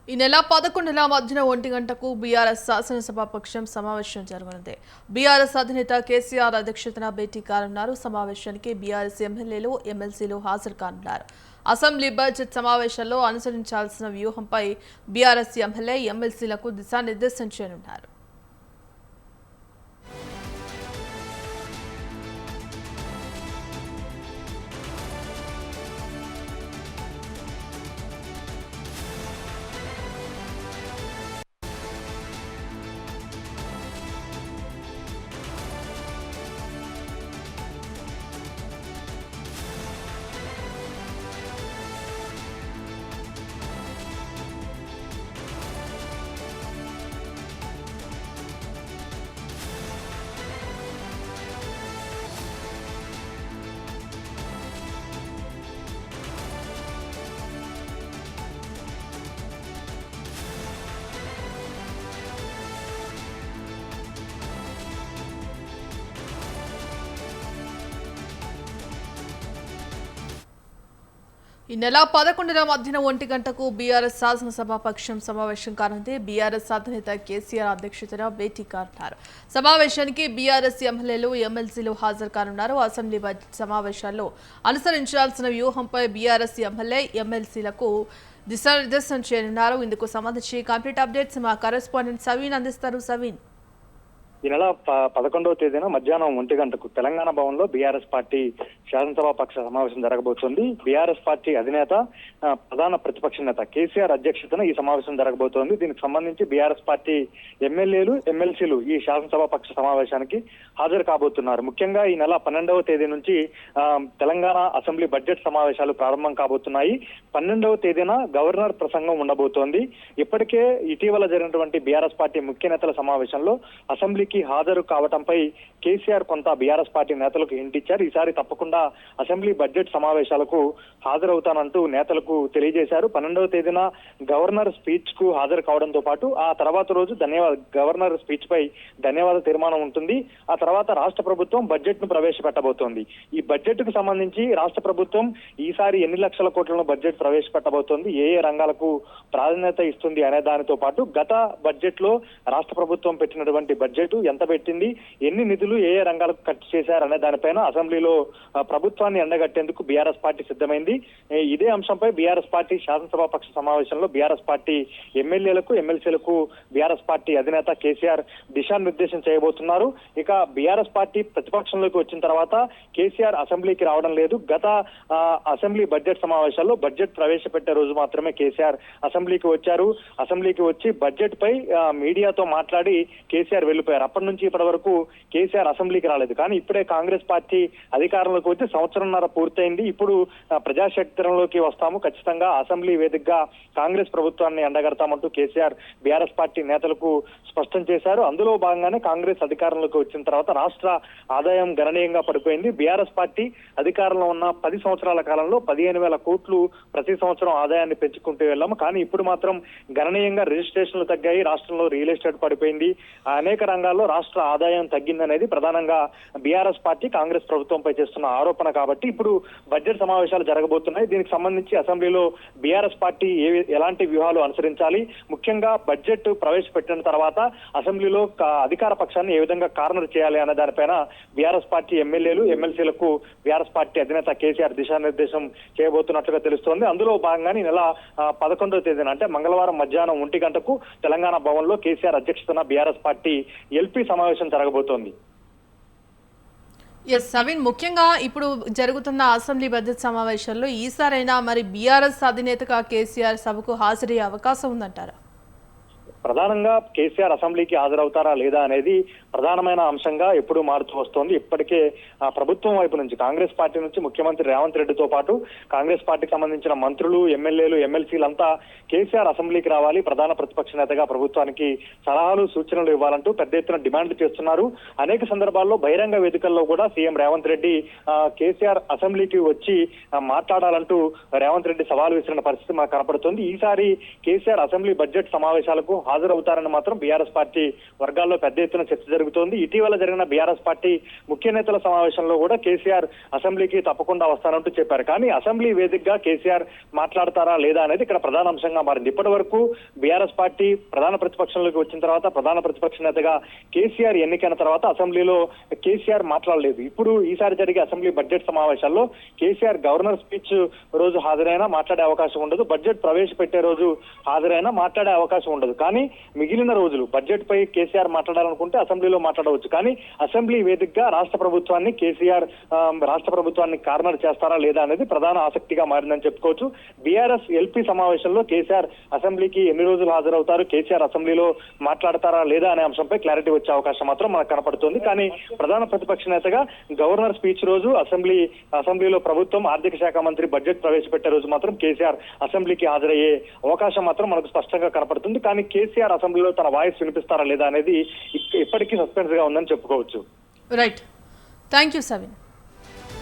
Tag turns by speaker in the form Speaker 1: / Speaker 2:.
Speaker 1: ఈ నెల 11న మధ్యన 1 గంటకు బీఆర్ఎస్ శాసనసభాపక్షం సమావేశం జరగనుంది. బీఆర్ఎస్ అధినేత కేసీఆర్ అధ్యక్షతన భేటీ కానున్నారు. సమావేశానికి బీఆర్ఎస్ ఎమ్మెల్యేలు, ఎమ్మెల్సీలు హాజరు కానున్నారు. అసెంబ్లీ బడ్జెట్ సమావేశాల్లో అనుసరించాల్సిన వ్యూహంపై బీఆర్ఎస్ ఎమ్మెల్యే, ఎమ్మెల్సీలకు దిశానిర్దేశం చేయనున్నారు. ఈ నెల 11న మధ్యన 1 గంటకు బీఆర్ఎస్ శాసనసభాపక్షం సమావేశం కానుంది. బీఆర్ఎస్ అధినేత కేసీఆర్ అధ్యక్షతన భేటీ కానున్నారు. సమావేశానికి బీఆర్ఎస్ ఎమ్మెల్యేలు, ఎమ్మెల్సీలు హాజరు కానున్నారు. అసెంబ్లీ బడ్జెట్ సమావేశాల్లో అనుసరించాల్సిన వ్యూహంపై బీఆర్ఎస్ ఎమ్మెల్యే, ఎమ్మెల్సీలకు దిశానిర్దేశం చేయనున్నారు. ఇందుకు సంబంధించి కంప్లీట్ అప్డేట్స్ మా కరెస్పాండెంట్ సవీన్ అందిస్తారు. సవీన్,
Speaker 2: ఈ నెల 11వ తేదీన మధ్యాహ్నం 1 గంటకు తెలంగాణ భవన్లో బీఆర్ఎస్ పార్టీ శాసనసభాపక్ష సమావేశం జరగబోతోంది. బీఆర్ఎస్ పార్టీ అధినేత, ప్రధాన ప్రతిపక్ష నేత కేసీఆర్ అధ్యక్షతన ఈ సమావేశం జరగబోతోంది. దీనికి సంబంధించి బీఆర్ఎస్ పార్టీ ఎమ్మెల్యేలు, ఎమ్మెల్సీలు ఈ శాసనసభాపక్ష సమావేశానికి హాజరు కాబోతున్నారు. ముఖ్యంగా ఈ నెల 12వ తేదీ నుంచి తెలంగాణ అసెంబ్లీ బడ్జెట్ సమావేశాలు ప్రారంభం కాబోతున్నాయి. 12వ తేదీన గవర్నర్ ప్రసంగం ఉండబోతోంది. ఇప్పటికే ఇటీవల జరిగినటువంటి బీఆర్ఎస్ పార్టీ ముఖ్య నేతల సమావేశంలో అసెంబ్లీ హాజరు కావడంపై కేసీఆర్ కొంత బీఆర్ఎస్ పార్టీ నేతలకు హింట్ ఇచ్చారు. ఈసారి తప్పకుండా అసెంబ్లీ బడ్జెట్ సమావేశాలకు హాజరవుతానంటూ నేతలకు తెలియజేశారు. 12వ తేదీన గవర్నర్ స్పీచ్ కు హాజరు కావడంతో పాటు ఆ తర్వాత రోజు గవర్నర్ స్పీచ్ పై ధన్యవాద తీర్మానం ఉంటుంది. ఆ తర్వాత రాష్ట్ర ప్రభుత్వం బడ్జెట్ ను ప్రవేశపెట్టబోతోంది. ఈ బడ్జెట్ కు సంబంధించి రాష్ట్ర ప్రభుత్వం ఈసారి ఎన్ని లక్షల కోట్లను బడ్జెట్ ప్రవేశపెట్టబోతోంది, ఏ ఏ రంగాలకు ప్రాధాన్యత ఇస్తుంది అనే దానితో పాటు గత బడ్జెట్ లో రాష్ట్ర ప్రభుత్వం పెట్టినటువంటి బడ్జెట్ ఎంత పెట్టింది, ఎన్ని నిధులు ఏ ఏ రంగాలకు ఖర్చు చేశారనే దానిపైన అసెంబ్లీలో ప్రభుత్వాన్ని ఎండగట్టేందుకు బీఆర్ఎస్ పార్టీ సిద్ధమైంది. ఇదే అంశంపై బీఆర్ఎస్ పార్టీ శాసనసభాపక్ష సమావేశంలో బీఆర్ఎస్ పార్టీ ఎమ్మెల్యేలకు, ఎమ్మెల్సీలకు బీఆర్ఎస్ పార్టీ అధినేత కేసీఆర్ దిశానిర్దేశం చేయబోతున్నారు. ఇక బీఆర్ఎస్ పార్టీ ప్రతిపక్షంలోకి వచ్చిన తర్వాత కేసీఆర్ అసెంబ్లీకి రావడం లేదు. గత అసెంబ్లీ బడ్జెట్ సమావేశాల్లో బడ్జెట్ ప్రవేశపెట్టే రోజు మాత్రమే కేసీఆర్ అసెంబ్లీకి వచ్చారు. అసెంబ్లీకి వచ్చి బడ్జెట్ పై మీడియాతో మాట్లాడి కేసీఆర్ వెళ్లిపోయారు. అప్పటి నుంచి ఇప్పటి వరకు కేసీఆర్ అసెంబ్లీకి రాలేదు. కానీ ఇప్పుడే కాంగ్రెస్ పార్టీ అధికారంలోకి వచ్చి సంవత్సరంన్నర పూర్తయింది. ఇప్పుడు ప్రజాక్షేత్రంలోకి వస్తాము, ఖచ్చితంగా అసెంబ్లీ వేదికగా కాంగ్రెస్ ప్రభుత్వాన్ని ఎండగడతామంటూ కేసీఆర్ బీఆర్ఎస్ పార్టీ నేతలకు స్పష్టం చేశారు. అందులో భాగంగానే కాంగ్రెస్ అధికారంలోకి వచ్చిన తర్వాత రాష్ట్ర ఆదాయం గణనీయంగా పడిపోయింది. బీఆర్ఎస్ పార్టీ అధికారంలో ఉన్న 10 సంవత్సరాల కాలంలో 15,000 కోట్లు ప్రతి సంవత్సరం ఆదాయాన్ని పెంచుకుంటూ వెళ్ళాము. కానీ ఇప్పుడు మాత్రం గణనీయంగా రిజిస్ట్రేషన్లు తగ్గాయి. రాష్ట్రంలో రియల్ ఎస్టేట్ పడిపోయింది. అనేక రంగాల్లో రాష్ట్ర ఆదాయం తగ్గిందనేది ప్రధానంగా బీఆర్ఎస్ పార్టీ కాంగ్రెస్ ప్రభుత్వంపై చేస్తున్న ఆరోపణ. కాబట్టి ఇప్పుడు బడ్జెట్ సమావేశాలు జరగబోతున్నాయి. దీనికి సంబంధించి అసెంబ్లీలో బీఆర్ఎస్ పార్టీ ఎలాంటి వ్యూహాలు అనుసరించాలి, ముఖ్యంగా బడ్జెట్ ప్రవేశపెట్టిన తర్వాత అసెంబ్లీలో అధికార పక్షాన్ని ఏ విధంగా కార్నర్ చేయాలి అనే దానిపైన బీఆర్ఎస్ పార్టీ ఎమ్మెల్యేలు, ఎమ్మెల్సీలకు బీఆర్ఎస్ పార్టీ అధినేత కేసీఆర్ దిశానిర్దేశం చేయబోతున్నట్లుగా తెలుస్తోంది. అందులో భాగంగానే నెల 11వ తేదీన అంటే మంగళవారం మధ్యాహ్నం 1 గంటకు తెలంగాణ భవన్ లో కేసీఆర్ అధ్యక్షతన బీఆర్ఎస్ పార్టీ ఎల్పీ సమావేశం జరగబోతోంది.
Speaker 1: సవీన్, ముఖ్యంగా ఇప్పుడు జరుగుతున్న అసెంబ్లీ బడ్జెట్ సమావేశాల్లో ఈసారైనా మరి బీఆర్ఎస్ అధినేతగా కేసీఆర్ సభకు హాజరయ్యే అవకాశం ఉందంటారా?
Speaker 2: ప్రధానంగా కేసీఆర్ అసెంబ్లీకి హాజరవుతారా లేదా అనేది ప్రధానమైన అంశంగా ఎప్పుడూ మారుతూ వస్తోంది. ఇప్పటికే ప్రభుత్వం వైపు నుంచి, కాంగ్రెస్ పార్టీ నుంచి ముఖ్యమంత్రి రేవంత్ రెడ్డితో పాటు కాంగ్రెస్ పార్టీకి సంబంధించిన మంత్రులు, ఎమ్మెల్యేలు, ఎమ్మెల్సీలంతా కేసీఆర్ అసెంబ్లీకి రావాలి, ప్రధాన ప్రతిపక్ష నేతగా ప్రభుత్వానికి సలహాలు, సూచనలు ఇవ్వాలంటూ పెద్ద ఎత్తున డిమాండ్లు చేస్తున్నారు. అనేక సందర్భాల్లో బహిరంగ వేదికల్లో కూడా సీఎం రేవంత్ రెడ్డి కేసీఆర్ అసెంబ్లీకి వచ్చి మాట్లాడాలంటూ రేవంత్ రెడ్డి సవాల్ విసిరిన పరిస్థితి మనకు కనపడుతుంది. ఈసారి కేసీఆర్ అసెంబ్లీ బడ్జెట్ సమావేశాలకు హాజరవుతారని మాత్రం బీఆర్ఎస్ పార్టీ వర్గాల్లో పెద్ద ఎత్తున చర్చ జరుగుతోంది. ఇటీవల జరిగిన బీఆర్ఎస్ పార్టీ ముఖ్య నేతల సమావేశంలో కూడా కేసీఆర్ అసెంబ్లీకి తప్పకుండా వస్తానంటూ చెప్పారు. కానీ అసెంబ్లీ వేదికగా కేసీఆర్ మాట్లాడతారా లేదా అనేది ఇక్కడ ప్రధాన అంశంగా మారింది. ఇప్పటి వరకు బీఆర్ఎస్ పార్టీ ప్రధాన ప్రతిపక్షంలోకి వచ్చిన తర్వాత ప్రధాన ప్రతిపక్ష నేతగా కేసీఆర్ ఎన్నికైన తర్వాత అసెంబ్లీలో కేసీఆర్ మాట్లాడలేదు. ఇప్పుడు ఈసారి జరిగే అసెంబ్లీ బడ్జెట్ సమావేశాల్లో కేసీఆర్ గవర్నర్ స్పీచ్ రోజు హాజరైనా మాట్లాడే అవకాశం ఉండదు, బడ్జెట్ ప్రవేశపెట్టే రోజు హాజరైనా మాట్లాడే అవకాశం ఉండదు. కానీ మిగిలిన రోజులు బడ్జెట్ పై కేసీఆర్ మాట్లాడాలనుకుంటే అసెంబ్లీలో మాట్లాడవచ్చు. కానీ అసెంబ్లీ వేదికగా రాష్ట్ర ప్రభుత్వాన్ని కేసీఆర్ రాష్ట్ర ప్రభుత్వాన్ని కార్నర్ చేస్తారా లేదా అనేది ప్రధాన ఆసక్తిగా మారిందని చెప్పుకోవచ్చు. బీఆర్ఎస్ ఎల్పీ సమావేశంలో కేసీఆర్ అసెంబ్లీకి ఎన్ని రోజులు హాజరవుతారు, కేసీఆర్ అసెంబ్లీలో మాట్లాడతారా లేదా అనే అంశంపై క్లారిటీ వచ్చే అవకాశం మాత్రం మనకు కనపడుతోంది. కానీ ప్రధాన ప్రతిపక్ష నేతగా గవర్నర్ స్పీచ్ రోజు అసెంబ్లీలో ప్రభుత్వం ఆర్థిక శాఖ మంత్రి బడ్జెట్ ప్రవేశపెట్టే రోజు మాత్రం కేసీఆర్ అసెంబ్లీకి హాజరయ్యే అవకాశం మాత్రం మనకు స్పష్టంగా కనపడుతుంది. కానీ కేసీఆర్ అసెంబ్లీలో తన వాయిస్ వినిపిస్తారా లేదా అనేది ఇప్పటికీ సస్పెన్స్ గా ఉందని చెప్పుకోవచ్చు.
Speaker 1: Right, thank you సవిన్.